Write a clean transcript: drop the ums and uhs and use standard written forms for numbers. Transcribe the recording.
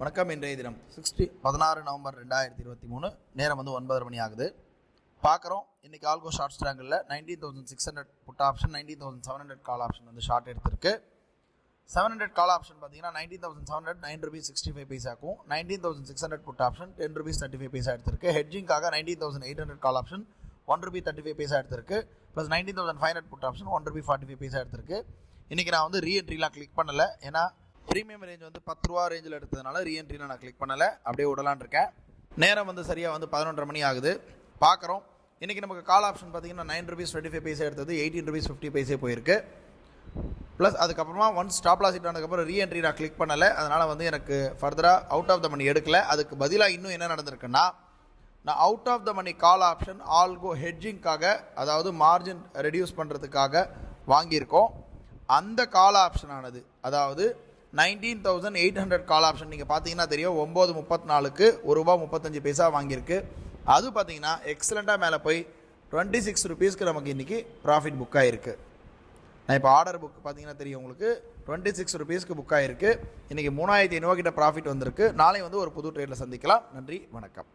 வணக்கம். இன்றைய தினம் 16 நவம்பர் 2023, நேரம் 9:30 மணி ஆகுது. பார்க்குறோம் இன்றைக்கி ஆல்கோ ஷார்ட் ஸ்ட்ராங்கிளில் 19,600 put option, 19,700 call option short எடுத்திருக்கு. 700 கால் ஆப்ஷன் பார்த்தீங்கன்னா 19,700 ₹9.65 பைசாக்கும், 19,600 புட் ஆப்ஷன் ₹10.35 எடுத்திருக்கு. ஹெட்ஜிங்காக 19,800 கால் ஆப்ஷன் ₹1.35 எடுத்திருக்கு. ப்ளஸ் 19,500 புட் ஆப்ஷன் ₹1.45 எடுத்திருக்கு. இன்றைக்கி நான் ரீஎன்ட்ரிலாம் கிளிக் பண்ணலை, ஏன்னா ப்ரீமியம் ரேஞ்ச் ₹10 ரேஞ்சில் எடுத்ததுனால ரீஎன்ட்ரியில் நான் கிளிக் பண்ணலை, அப்படியே விடலான் இருக்கேன். நேரம் சரியாக 11:30 மணி ஆகுது. பார்க்குறோம் இன்றைக்கி நமக்கு கால் ஆப்ஷன் பார்த்தீங்கன்னா ₹9.25 எடுத்தது ₹18.50 போயிருக்கு. ப்ளஸ் அதுக்கப்புறமா ஒன்ஸ் ஸ்டாப் லாஸ் ஹிட் ஆனதுக்கப்புறம் ரீஎன்ட்ரி நான் கிளிக் பண்ணலை, அதனால் எனக்கு ஃபர்தராக அவுட் ஆஃப் த மணி எடுக்கலை. அதுக்கு பதிலாக இன்னும் என்ன நடந்திருக்குன்னா, நான் out of the money call option algo ஹெட்ஜிங்காக, அதாவது மார்ஜின் ரெடியூஸ் பண்ணுறதுக்காக வாங்கியிருக்கோம். அந்த கால் ஆப்ஷன் ஆனது, அதாவது 19,800 கால் ஆப்ஷன் நீங்கள் பார்த்தீங்கன்னா தெரியும், 9:34க்கு ₹1.35 வாங்கியிருக்கு. அது பார்த்தீங்கன்னா எக்ஸலண்ட்டாக மேலே போய் ₹26 நமக்கு இன்றைக்கி ப்ராஃபிட் புக் ஆகிருக்கு. நான் இப்போ ஆர்டர் புக் பார்த்தீங்கன்னா தெரியும் உங்களுக்கு, ₹26 புக் ஆகிருக்கு. இன்றைக்கி 3,500 கிட்ட ப்ராஃபிட் வந்திருக்கு. நாளை ஒரு புது ட்ரேடில் சந்திக்கலாம். நன்றி, வணக்கம்.